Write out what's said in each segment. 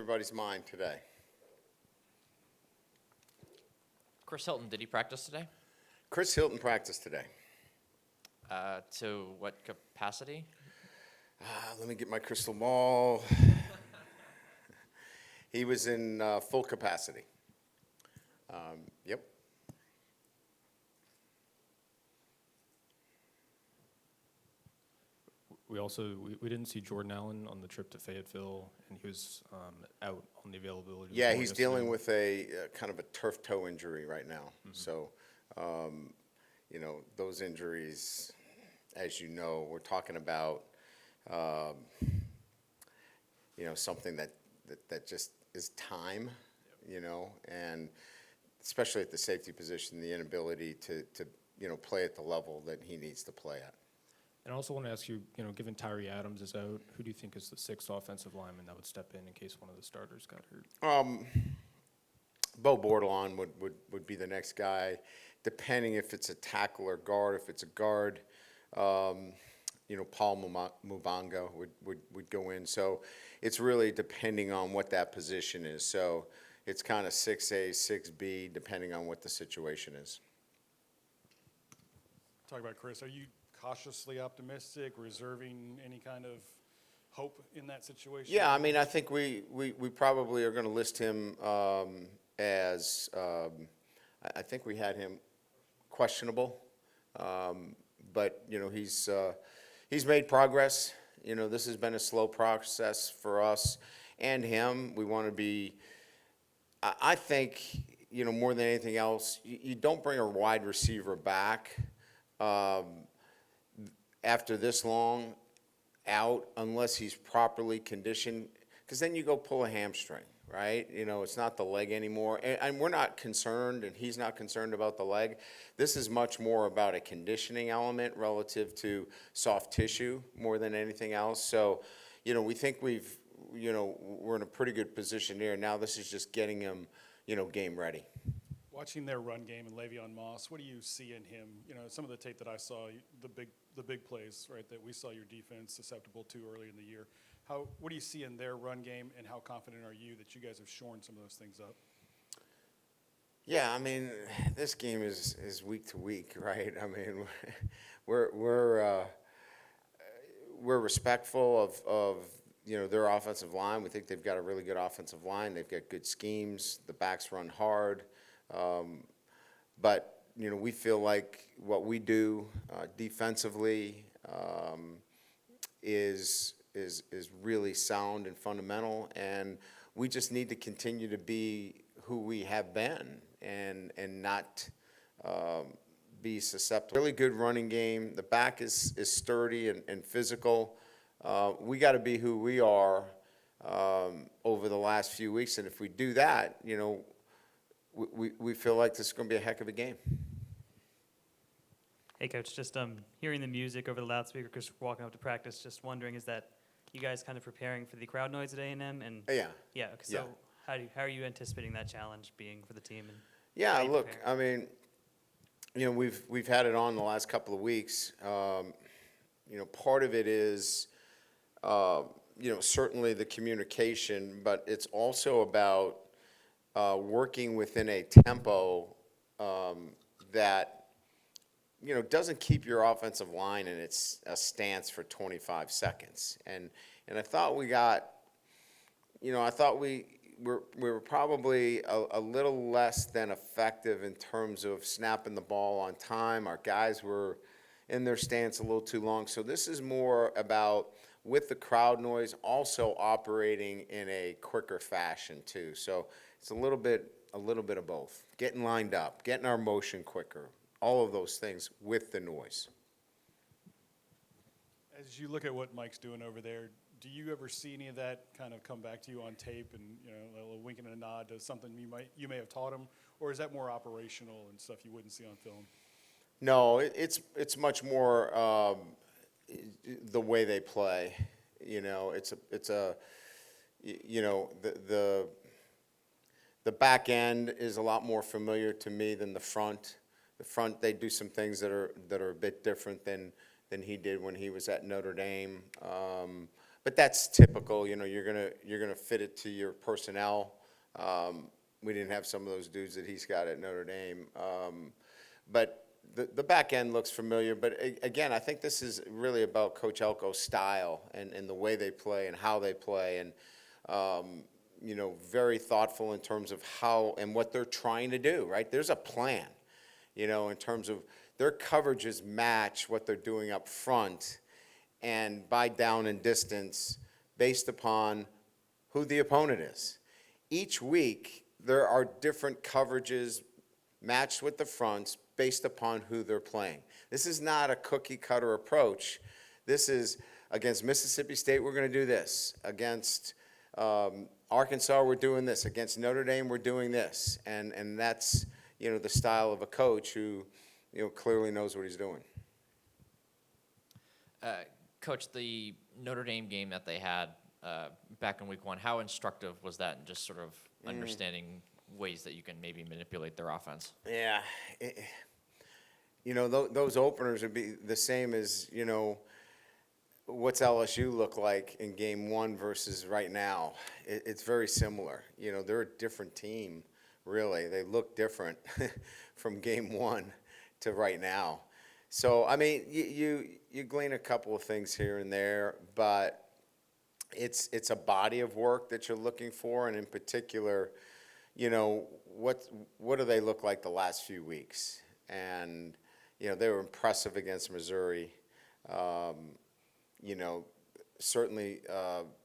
everybody's mind today? Chris Hilton, did he practice today? Chris Hilton practiced today. To what capacity? Let me get my crystal ball. He was in full capacity. Yep. We didn't see Jordan Allen on the trip to Fayetteville, and he was out on the availability. Yeah, report he's yesterday. dealing with a kind of a turf toe injury right now. So, those injuries, as you know, we're talking about, something that just is time, and especially at the safety position, the inability to play at the level that he needs to play at. And I also want to ask you, given Tyree Adams is out, who do you think is the sixth offensive lineman that would step in case one of the starters got hurt? Bo Bordelon would be the next guy, depending if it's a tackle or guard. If it's a guard, Paul Mubanga would go in. So it's really depending on what that position is. So it's kind of 6A, 6B, depending on what the situation is. Talk about Chris. Are you cautiously optimistic, reserving any kind of hope in that situation? Yeah, I mean, I think we probably are going to list him as I think we had him questionable, but he's made progress. This has been a slow process for us and him. We want to be. I think more than anything else, you don't bring a wide receiver back after this long out unless he's properly conditioned, because then you go pull a hamstring, right? It's not the leg anymore, and we're not concerned, and he's not concerned about the leg. This is much more about a conditioning element relative to soft tissue more than anything else. So, we think we're in a pretty good position here. Now this is just getting him, game ready. Watching their run game and Le'Veon Moss, what do you see in him? Some of the tape that I saw, the big plays, right, that we saw your defense susceptible to early in the year. What do you see in their run game, and how confident are you that you guys have shorn some of those things up? Yeah, I mean, this game is week to week, right? I mean, we're respectful of their offensive line. We think they've got a really good offensive line. They've got good schemes. The backs run hard. But we feel like what we do defensively is really sound and fundamental, and we just need to continue to be who we have been and not be susceptible. Really good running game. The back is sturdy and physical. We got to be who we are over the last few weeks, and if we do that, we feel like this is going to be a heck of a game. Hey, Coach, just hearing the music over the loudspeaker, because walking up to practice, just wondering, is that you guys kind of preparing for the crowd noise at A&M? And Yeah. Yeah. So how are you anticipating that challenge being for the team? And Yeah, look, I mean, we've had it on the last couple of weeks. Part of it is, certainly the communication, but it's also about working within a tempo that doesn't keep your offensive line in its stance for 25 seconds. And I thought we got, we were probably a little less than effective in terms of snapping the ball on time. Our guys were in their stance a little too long. So this is more about, with the crowd noise, also operating in a quicker fashion too. So it's a little bit of both. Getting lined up, getting our motion quicker, all of those things with the noise. As you look at what Mike's doing over there, do you ever see any of that kind of come back to you on tape, and a little wink and a nod to something you may have taught him, or is that more operational and stuff you wouldn't see on film? No, it's much more the way they play. The back end is a lot more familiar to me than the front. The front, they do some things that are a bit different than he did when he was at Notre Dame. but that's typical, you're gonna fit it to your personnel. We didn't have some of those dudes that he's got at Notre Dame. But the back end looks familiar, but again, I think this is really about Coach Elko's style and the way they play and how they play, and very thoughtful in terms of how and what they're trying to do, right? There's a plan, in terms of their coverages match what they're doing up front and by down and distance based upon who the opponent is. Each week, there are different coverages matched with the fronts based upon who they're playing. This is not a cookie cutter approach. This is against Mississippi State, we're going to do this. Against Arkansas, we're doing this. Against Notre Dame, we're doing this. And that's, the style of a coach who, clearly knows what he's doing. Coach, the Notre Dame game that they had back in week 1, how instructive was that in just sort of understanding ways that you can maybe manipulate their offense? Yeah. Those openers would be the same as, what's LSU look like in game 1 versus right now. It's very similar. They're a different team, really. They look different from game 1 to right now. So, I mean, you glean a couple of things here and there, but it's a body of work that you're looking for, and in particular, what do they look like the last few weeks? And, they were impressive against Missouri. Certainly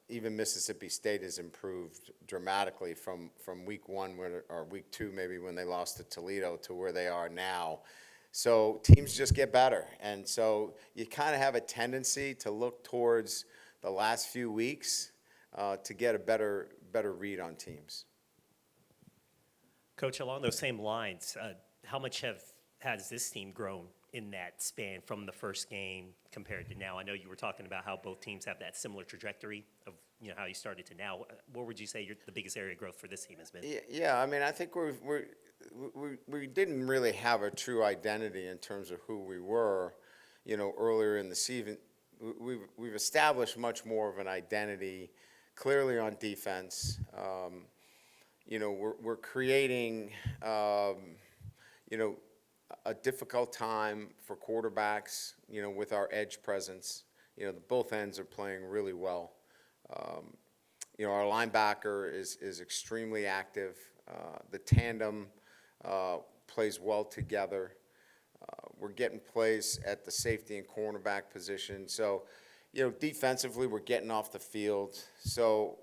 even Mississippi State has improved dramatically from week 1 or week 2 maybe when they lost to Toledo to where they are now. So teams just get better. And so you kind of have a tendency to look towards the last few weeks to get a better read on teams. Coach, along those same lines, how much has this team grown in that span from the first game compared to now? I know you were talking about how both teams have that similar trajectory of how you started to now. What would you say the biggest area of growth for this team has been? Yeah, I mean, I think we didn't really have a true identity in terms of who we were, earlier in the season. We've established much more of an identity clearly on defense. We're creating, a difficult time for quarterbacks, with our edge presence. Both ends are playing really well. Our linebacker is extremely active. The tandem plays well together. We're getting plays at the safety and cornerback position. So, defensively, we're getting off the field. So,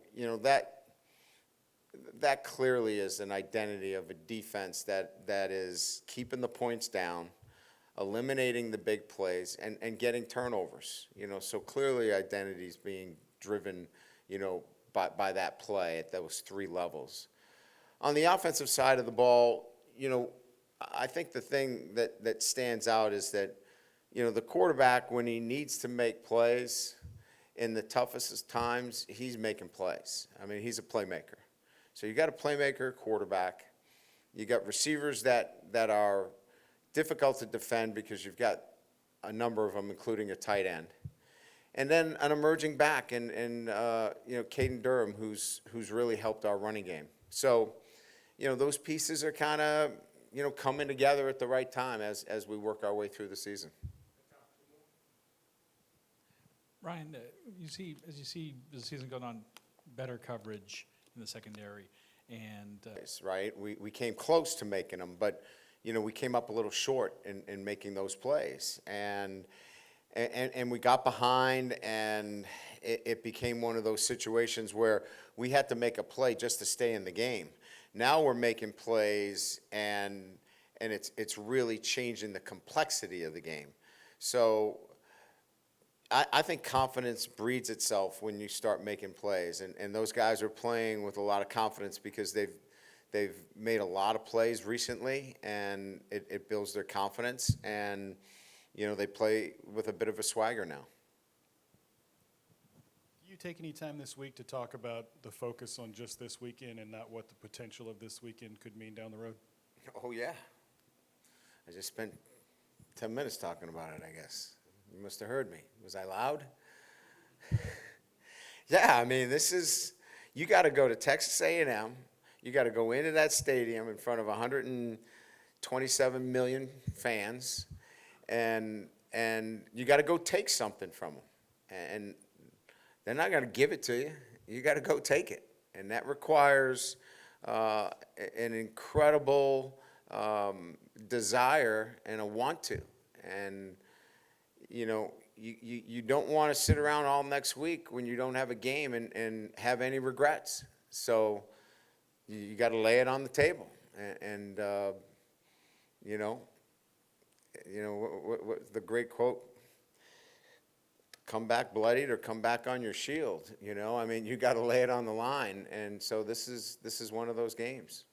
that clearly is an identity of a defense that is keeping the points down, eliminating the big plays, and getting turnovers. So clearly identity is being driven, by that play at those 3 levels. On the offensive side of the ball, I think the thing that stands out is that, the quarterback, when he needs to make plays in the toughest times, he's making plays. I mean, he's a playmaker. So you got a playmaker quarterback. You got receivers that are difficult to defend because you've got a number of them, including a tight end. And then an emerging back and Caden Durham, who's really helped our running game. So, those pieces are kind of, coming together at the right time as we work our way through the season. Ryan, as you see the season going on, better coverage in the secondary, and right, we came close to making them, but we came up a little short in making those plays, and we got behind, and it became one of those situations where we had to make a play just to stay in the game. Now we're making plays, and it's really changing the complexity of the game. So I think confidence breeds itself when you start making plays, and those guys are playing with a lot of confidence because they've made a lot of plays recently, and it builds their confidence, and they play with a bit of a swagger now. Do you take any time this week to talk about the focus on just this weekend and not what the potential of this weekend could mean down the road? Oh, yeah. I just spent 10 minutes talking about it, I guess. You must have heard me. Was I loud? Yeah, I mean, you got to go to Texas A&M. You got to go into that stadium in front of 127 million fans, and you got to go take something from them. And they're not going to give it to you. You got to go take it, and that requires an incredible desire and a want to. And you don't want to sit around all next week when you don't have a game and have any regrets. So you got to lay it on the table. And what the great quote, come back bloodied or come back on your shield. I mean, you got to lay it on the line. And so this is one of those games.